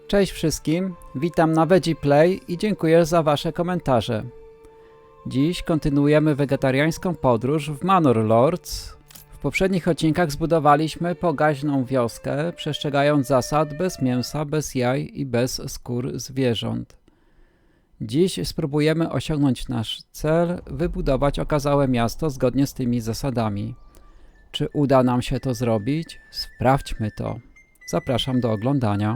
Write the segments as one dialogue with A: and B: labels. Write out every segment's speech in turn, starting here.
A: Cześć wszystkim, witam na VeggiePlay i dziękuję za wasze komentarze. Dziś kontynuujemy wegetariańską podróż w Manor Lords. W poprzednich odcinkach zbudowaliśmy pokaźną wioskę, przestrzegając zasad bez mięsa, bez jaj i bez skór zwierząt. Dziś spróbujemy osiągnąć nasz cel, wybudować okazałe miasto zgodnie z tymi zasadami. Czy uda nam się to zrobić? Sprawdźmy to. Zapraszam do oglądania.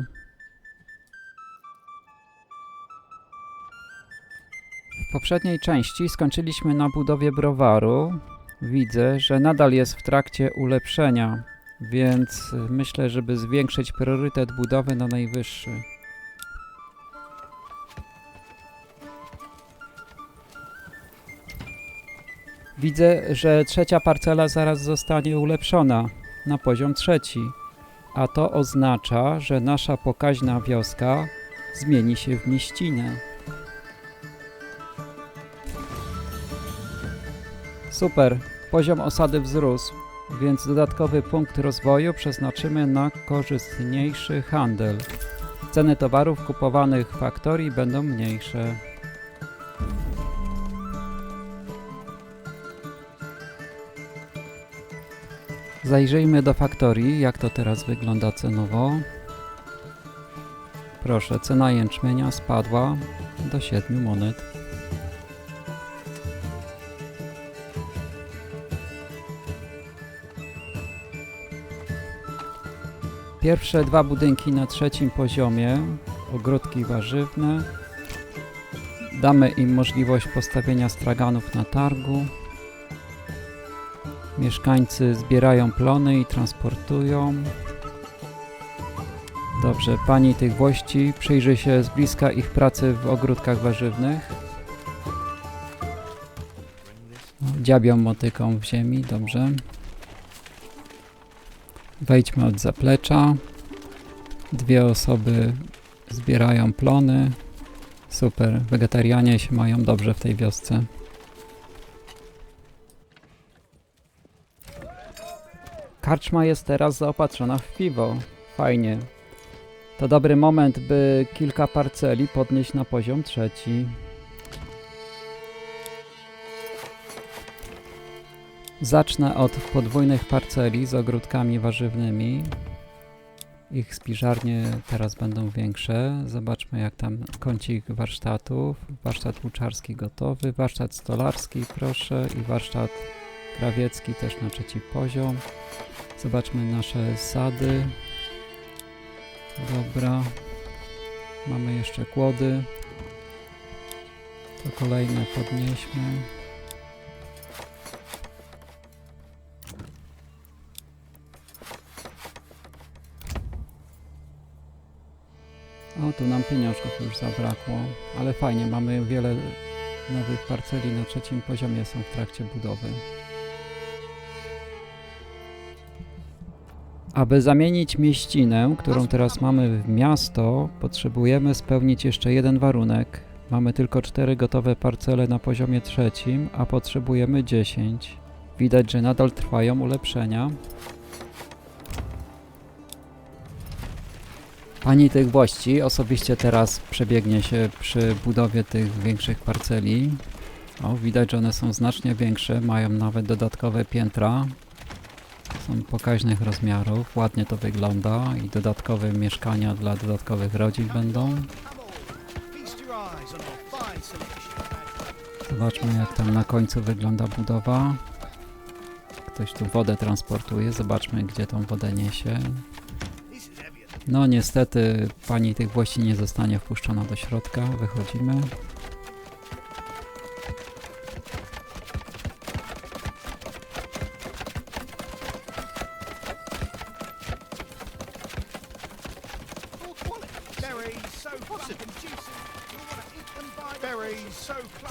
A: W poprzedniej części skończyliśmy na budowie browaru. Widzę, że nadal jest w trakcie ulepszenia, więc myślę, żeby zwiększyć priorytet budowy na najwyższy. Widzę, że trzecia parcela zaraz zostanie ulepszona na poziom 3, a to oznacza, że nasza pokaźna wioska zmieni się w mieścinę. Super, poziom osady wzrósł, więc dodatkowy punkt rozwoju przeznaczymy na korzystniejszy handel. Ceny towarów kupowanych w faktorii będą mniejsze. Zajrzyjmy do faktorii, jak to teraz wygląda cenowo. Proszę, cena jęczmienia spadła do 7 monet. Pierwsze dwa budynki na 3. poziomie, ogródki warzywne. Damy im możliwość postawienia straganów na targu. Mieszkańcy zbierają plony i transportują. Dobrze, pani tych włości przyjrzy się z bliska ich pracy w ogródkach warzywnych. Dziabią motyką w ziemi, dobrze. Wejdźmy od zaplecza. 2 osoby zbierają plony. Super, wegetarianie się mają dobrze w tej wiosce. Karczma jest teraz zaopatrzona w piwo. Fajnie. To dobry moment, by kilka parceli podnieść na poziom 3. Zacznę od podwójnych parceli z ogródkami warzywnymi. Ich spiżarnie teraz będą większe. Zobaczmy, jak tam kącik warsztatów. Warsztat łuczarski gotowy, warsztat stolarski proszę i warsztat krawiecki też na 3. poziom. Zobaczmy nasze sady. Dobra. Mamy jeszcze kłody. To kolejne podnieśmy. O, tu nam pieniążków już zabrakło, ale fajnie, mamy wiele nowych parceli na 3. poziomie, są w trakcie budowy. Aby zamienić mieścinę, którą teraz mamy w miasto, potrzebujemy spełnić jeszcze jeden warunek. Mamy tylko 4 gotowe parcele na poziomie 3, a potrzebujemy 10. Widać, że nadal trwają ulepszenia. Pani tych włości osobiście teraz przebiegnie się przy budowie tych większych parceli. O, widać, że one są znacznie większe, mają nawet dodatkowe piętra. Są pokaźnych rozmiarów, ładnie to wygląda i dodatkowe mieszkania dla dodatkowych rodzin będą. Zobaczmy, jak tam na końcu wygląda budowa. Ktoś tu wodę transportuje, zobaczmy, gdzie tą wodę niesie. No niestety pani tych włości nie zostanie wpuszczona do środka, wychodzimy.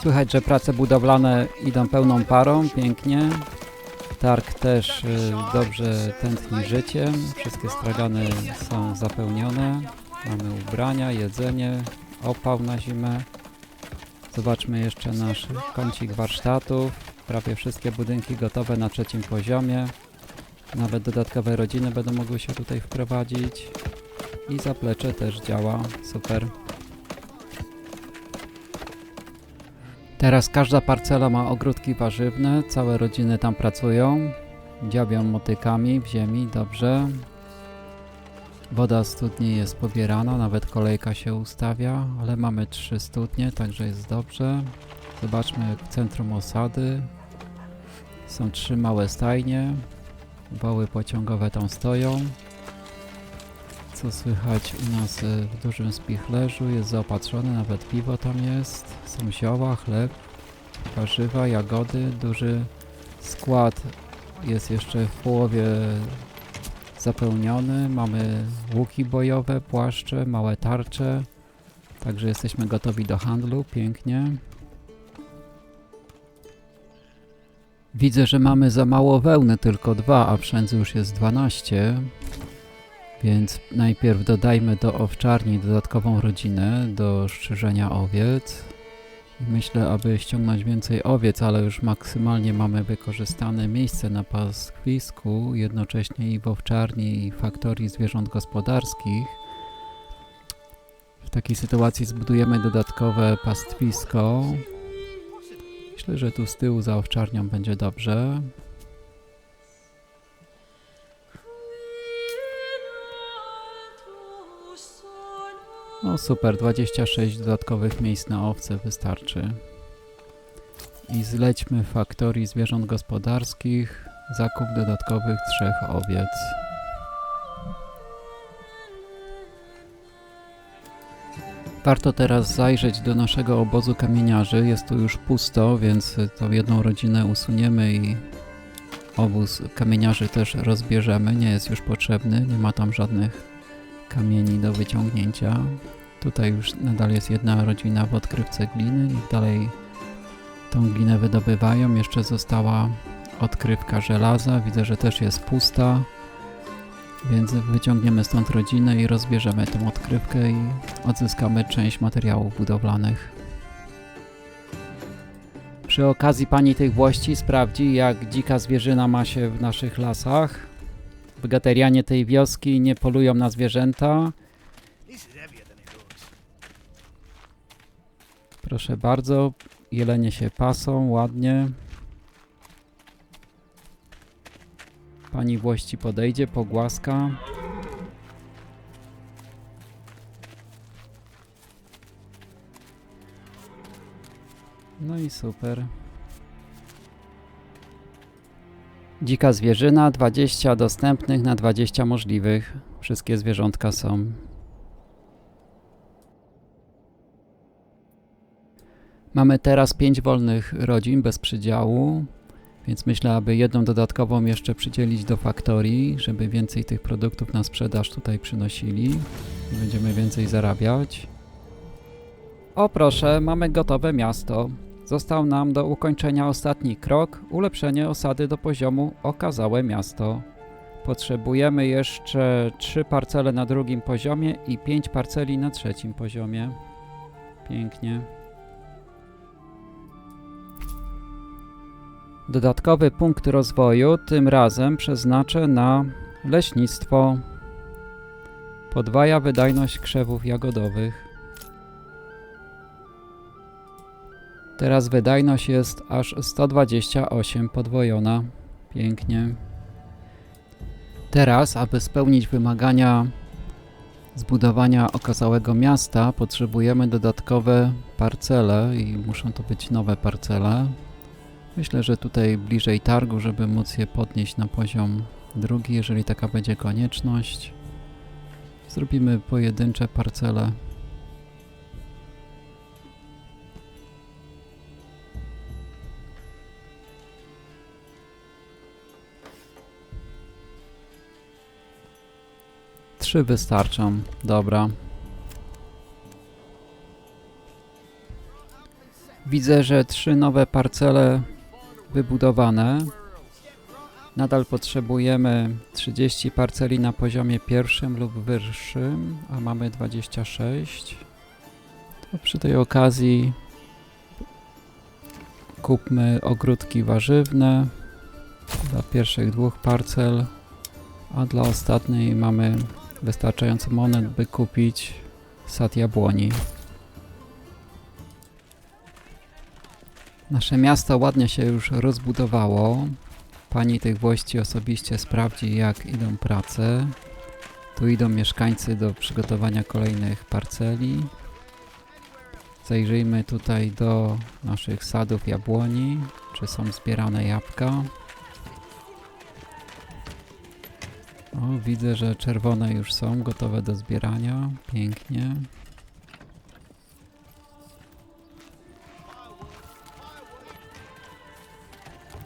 A: Słychać, że prace budowlane idą pełną parą, pięknie. Targ też dobrze tętni życiem, wszystkie stragany są zapełnione, mamy ubrania, jedzenie, opał na zimę. Zobaczmy jeszcze nasz kącik warsztatów, prawie wszystkie budynki gotowe na 3. poziomie. Nawet dodatkowe rodziny będą mogły się tutaj wprowadzić. I zaplecze też działa, super. Teraz każda parcela ma ogródki warzywne, całe rodziny tam pracują. Dziabią motykami w ziemi, dobrze. Woda z studni jest pobierana, nawet kolejka się ustawia, ale mamy 3 studnie, także jest dobrze. Zobaczmy w centrum osady. Są 3 małe stajnie. Woły pociągowe tam stoją. Co słychać u nas w dużym spichlerzu? Jest zaopatrzone, nawet piwo tam jest. Są zioła, chleb, warzywa, jagody. Duży skład jest jeszcze w połowie zapełniony. Mamy łuki bojowe, płaszcze, małe tarcze. Także jesteśmy gotowi do handlu. Pięknie. Widzę, że mamy za mało wełny, tylko 2, a wszędzie już jest 12. Więc najpierw dodajmy do owczarni dodatkową rodzinę do strzyżenia owiec. Myślę, aby ściągnąć więcej owiec, ale już maksymalnie mamy wykorzystane miejsce na pastwisku, jednocześnie i w owczarni, i faktorii zwierząt gospodarskich. W takiej sytuacji zbudujemy dodatkowe pastwisko. Myślę, że tu z tyłu za owczarnią będzie dobrze. No super, 26 dodatkowych miejsc na owce wystarczy. I zlećmy faktorii zwierząt gospodarskich, zakup dodatkowych 3 owiec. Warto teraz zajrzeć do naszego obozu kamieniarzy. Jest tu już pusto, więc tą jedną rodzinę usuniemy i obóz kamieniarzy też rozbierzemy. Nie jest już potrzebny, nie ma tam żadnych kamieni do wyciągnięcia. Tutaj już nadal jest jedna rodzina w odkrywce gliny. Niech dalej tą glinę wydobywają. Jeszcze została odkrywka żelaza. Widzę, że też jest pusta. Więc wyciągniemy stąd rodzinę i rozbierzemy tą odkrywkę i odzyskamy część materiałów budowlanych. Przy okazji pani tych włości sprawdzi, jak dzika zwierzyna ma się w naszych lasach. Wegetarianie tej wioski nie polują na zwierzęta. Proszę bardzo, jelenie się pasą ładnie. Pani włości podejdzie, pogłaska. No i super. Dzika zwierzyna, 20 dostępnych na 20 możliwych. Wszystkie zwierzątka są. Mamy teraz 5 wolnych rodzin bez przydziału, więc myślę, aby jedną dodatkową jeszcze przydzielić do faktorii, żeby więcej tych produktów na sprzedaż tutaj przynosili i będziemy więcej zarabiać. O proszę, mamy gotowe miasto. Został nam do ukończenia ostatni krok, ulepszenie osady do poziomu okazałe miasto. Potrzebujemy jeszcze 3 parcele na drugim poziomie i 5 parceli na trzecim poziomie. Pięknie. Dodatkowy punkt rozwoju tym razem przeznaczę na leśnictwo. Podwaja wydajność krzewów jagodowych. Teraz wydajność jest aż 128 podwojona. Pięknie. Teraz, aby spełnić wymagania zbudowania okazałego miasta, potrzebujemy dodatkowe parcele i muszą to być nowe parcele. Myślę, że tutaj bliżej targu, żeby móc je podnieść na poziom drugi, jeżeli taka będzie konieczność. Zrobimy pojedyncze parcele. Trzy wystarczą, dobra. Widzę, że 3 nowe parcele wybudowane. Nadal potrzebujemy 30 parceli na poziomie pierwszym lub wyższym, a mamy 26. To przy tej okazji kupmy ogródki warzywne dla pierwszych 2 parcel, a dla ostatniej mamy wystarczająco monet, by kupić sad jabłoni. Nasze miasto ładnie się już rozbudowało. Pani tych włości osobiście sprawdzi, jak idą prace. Tu idą mieszkańcy do przygotowania kolejnych parceli. Zajrzyjmy tutaj do naszych sadów jabłoni, czy są zbierane jabłka. O, widzę, że czerwone już są gotowe do zbierania. Pięknie.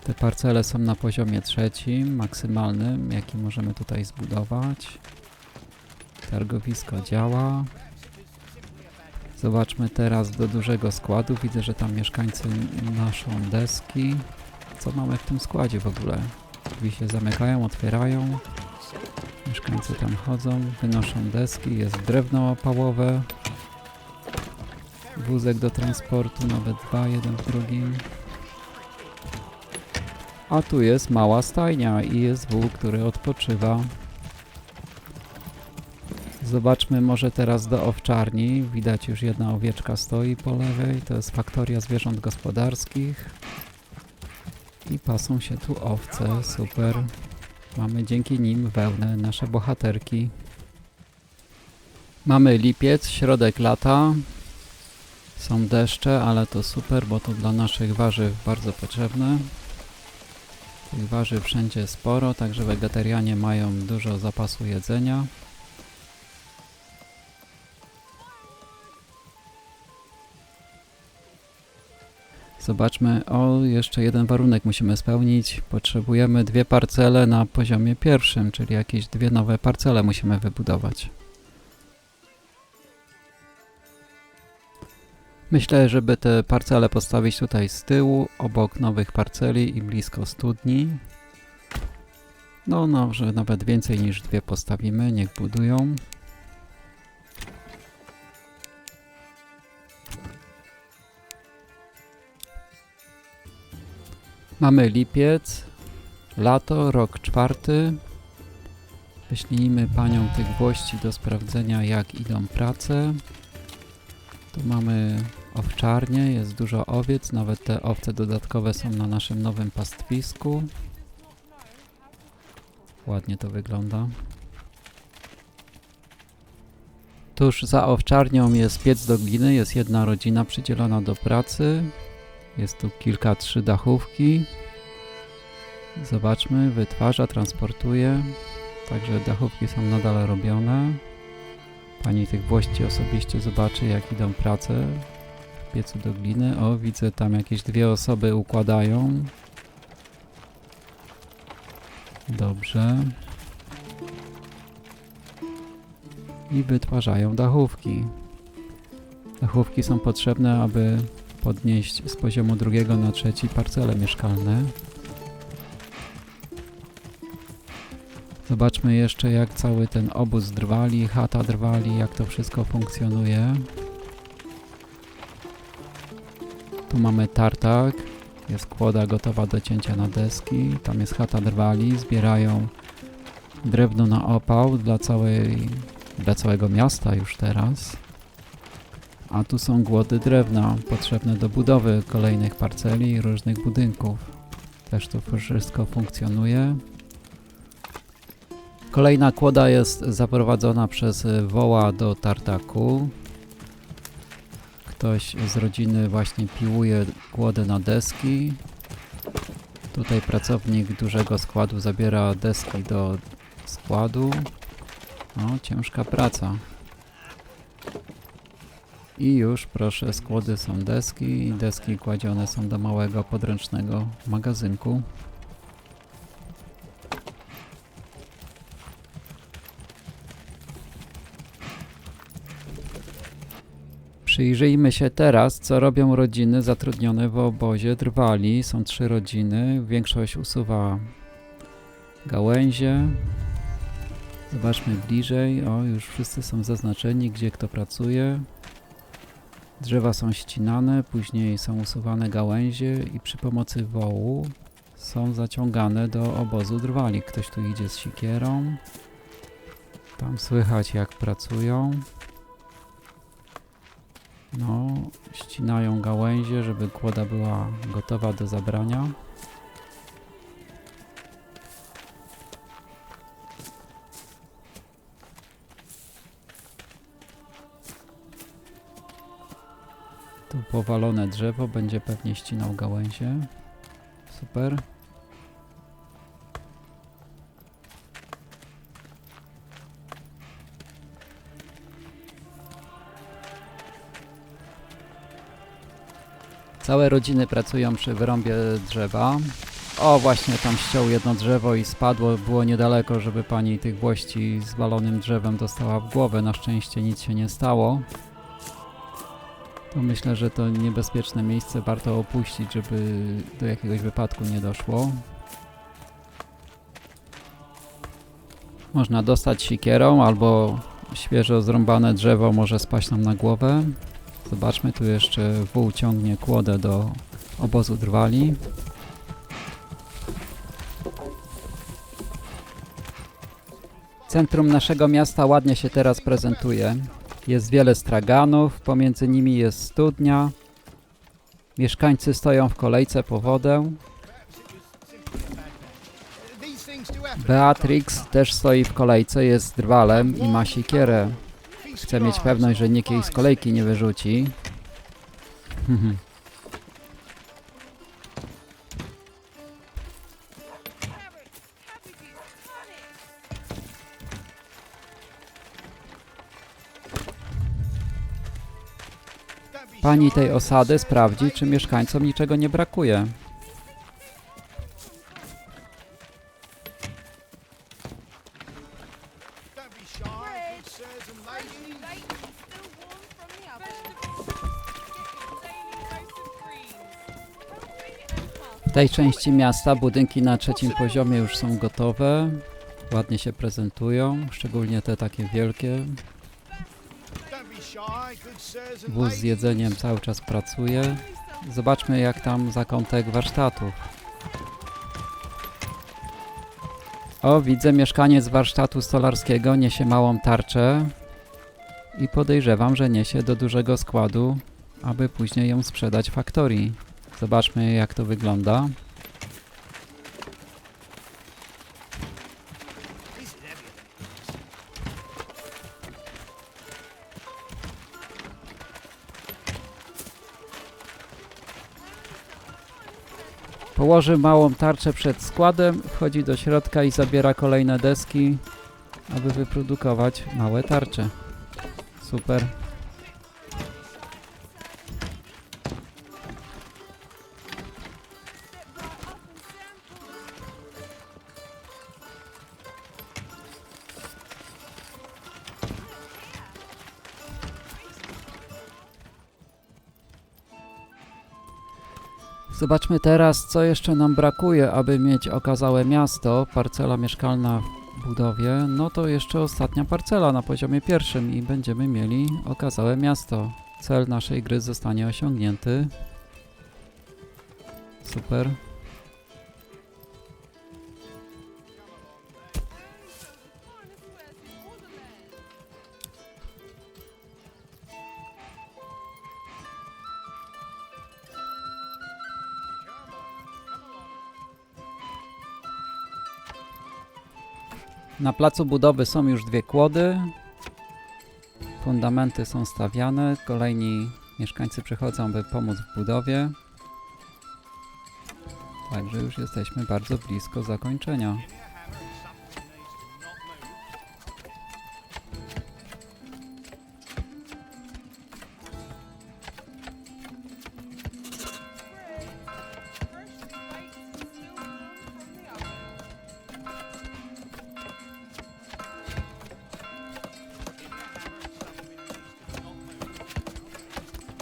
A: Te parcele są na poziomie 3, maksymalnym, jaki możemy tutaj zbudować. Targowisko działa. Zobaczmy teraz do dużego składu. Widzę, że tam mieszkańcy noszą deski. Co mamy w tym składzie w ogóle? Drzwi się zamykają, otwierają. Mieszkańcy tam chodzą, wynoszą deski. Jest drewno opałowe. Wózek do transportu, nawet 2, jeden w drugim. A tu jest mała stajnia i jest wół, który odpoczywa. Zobaczmy może teraz do owczarni. Widać, już jedna owieczka stoi po lewej. To jest faktoria zwierząt gospodarskich. I pasą się tu owce. Super. Mamy dzięki nim wełnę, nasze bohaterki. Mamy lipiec, środek lata. Są deszcze, ale to super, bo to dla naszych warzyw bardzo potrzebne. Tych warzyw wszędzie sporo, także wegetarianie mają dużo zapasu jedzenia. Zobaczmy, o, jeszcze jeden warunek musimy spełnić. Potrzebujemy 2 parcele na poziomie 1, czyli jakieś 2 nowe parcele musimy wybudować. Myślę, żeby te parcele postawić tutaj z tyłu, obok nowych parceli i blisko studni. No, może nawet więcej niż 2 postawimy, niech budują. Mamy lipiec, lato, rok 4. Wyślijmy panią tych włości do sprawdzenia, jak idą prace. Tu mamy owczarnię, jest dużo owiec, nawet te owce dodatkowe są na naszym nowym pastwisku. Ładnie to wygląda. Tuż za owczarnią jest piec do gliny, jest jedna rodzina przydzielona do pracy. Jest tu kilka, 3 dachówki. Zobaczmy, wytwarza, transportuje. Także dachówki są nadal robione. Pani tych włości osobiście zobaczy, jak idą prace w piecu do gliny. O, widzę, tam jakieś 2 osoby układają. Dobrze. I wytwarzają dachówki. Dachówki są potrzebne, aby podnieść z poziomu 2 na 3 parcele mieszkalne. Zobaczmy jeszcze, jak cały ten obóz drwali, chata drwali, jak to wszystko funkcjonuje. Tu mamy tartak, jest kłoda gotowa do cięcia na deski, tam jest chata drwali, zbierają drewno na opał dla całego miasta już teraz. A tu są głody drewna potrzebne do budowy kolejnych parceli i różnych budynków. Też to wszystko funkcjonuje. Kolejna kłoda jest zaprowadzona przez woła do tartaku. Ktoś z rodziny właśnie piłuje kłodę na deski. Tutaj pracownik dużego składu zabiera deski do składu. No, ciężka praca. I już, proszę, z kłody są deski i deski kładzione są do małego podręcznego magazynku. Przyjrzyjmy się teraz, co robią rodziny zatrudnione w obozie drwali. Są 3 rodziny, większość usuwa gałęzie. Zobaczmy bliżej, o, już wszyscy są zaznaczeni, gdzie kto pracuje. Drzewa są ścinane, później są usuwane gałęzie i przy pomocy wołu są zaciągane do obozu drwali. Ktoś tu idzie z sikierą. Tam słychać jak pracują. No, ścinają gałęzie, żeby kłoda była gotowa do zabrania. Tu powalone drzewo będzie pewnie ścinał gałęzie. Super. Całe rodziny pracują przy wyrąbie drzewa. O, właśnie tam ściął jedno drzewo i spadło. Było niedaleko, żeby pani tych gwoździ z walonym drzewem dostała w głowę. Na szczęście nic się nie stało. To myślę, że to niebezpieczne miejsce warto opuścić, żeby do jakiegoś wypadku nie doszło. Można dostać siekierą albo świeżo zrąbane drzewo może spaść nam na głowę. Zobaczmy, tu jeszcze wół ciągnie kłodę do obozu drwali. Centrum naszego miasta ładnie się teraz prezentuje. Jest wiele straganów, pomiędzy nimi jest studnia. Mieszkańcy stoją w kolejce po wodę. Beatrix też stoi w kolejce, jest drwalem i ma siekierę. Chce mieć pewność, że nikt jej z kolejki nie wyrzuci. Pani tej osady sprawdzi, czy mieszkańcom niczego nie brakuje. W tej części miasta budynki na 3. poziomie już są gotowe. Ładnie się prezentują, szczególnie te takie wielkie. Wóz z jedzeniem cały czas pracuje. Zobaczmy jak tam zakątek warsztatów. O, widzę mieszkaniec warsztatu stolarskiego niesie małą tarczę i podejrzewam, że niesie do dużego składu, aby później ją sprzedać faktorii. Zobaczmy jak to wygląda. Położy małą tarczę przed składem, wchodzi do środka i zabiera kolejne deski, aby wyprodukować małe tarcze. Super. Zobaczmy teraz, co jeszcze nam brakuje, aby mieć okazałe miasto. Parcela mieszkalna w budowie. No to jeszcze ostatnia parcela na poziomie 1 i będziemy mieli okazałe miasto. Cel naszej gry zostanie osiągnięty. Super. Na placu budowy są już 2 kłody. Fundamenty są stawiane. Kolejni mieszkańcy przychodzą, by pomóc w budowie. Także już jesteśmy bardzo blisko zakończenia.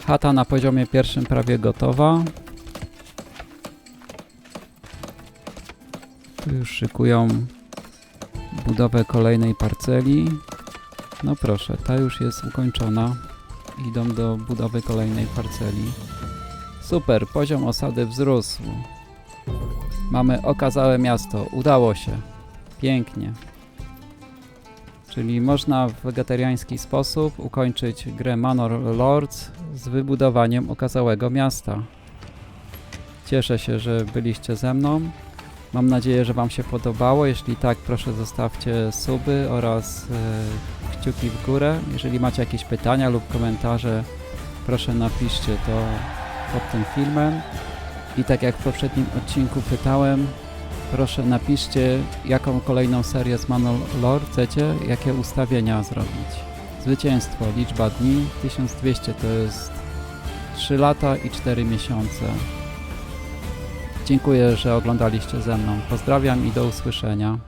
A: Chata na poziomie 1 prawie gotowa. Tu już szykują budowę kolejnej parceli. No proszę, ta już jest ukończona. Idą do budowy kolejnej parceli. Super, poziom osady wzrósł. Mamy okazałe miasto. Udało się. Pięknie. Czyli można w wegetariański sposób ukończyć grę Manor Lords z wybudowaniem okazałego miasta. Cieszę się, że byliście ze mną. Mam nadzieję, że Wam się podobało. Jeśli tak, proszę zostawcie suby oraz kciuki w górę. Jeżeli macie jakieś pytania lub komentarze, proszę napiszcie to pod tym filmem. I tak jak w poprzednim odcinku pytałem, proszę napiszcie, jaką kolejną serię z Manor Lore chcecie, jakie ustawienia zrobić. Zwycięstwo, liczba dni, 1200 to jest 3 lata i 4 miesiące. Dziękuję, że oglądaliście ze mną. Pozdrawiam i do usłyszenia.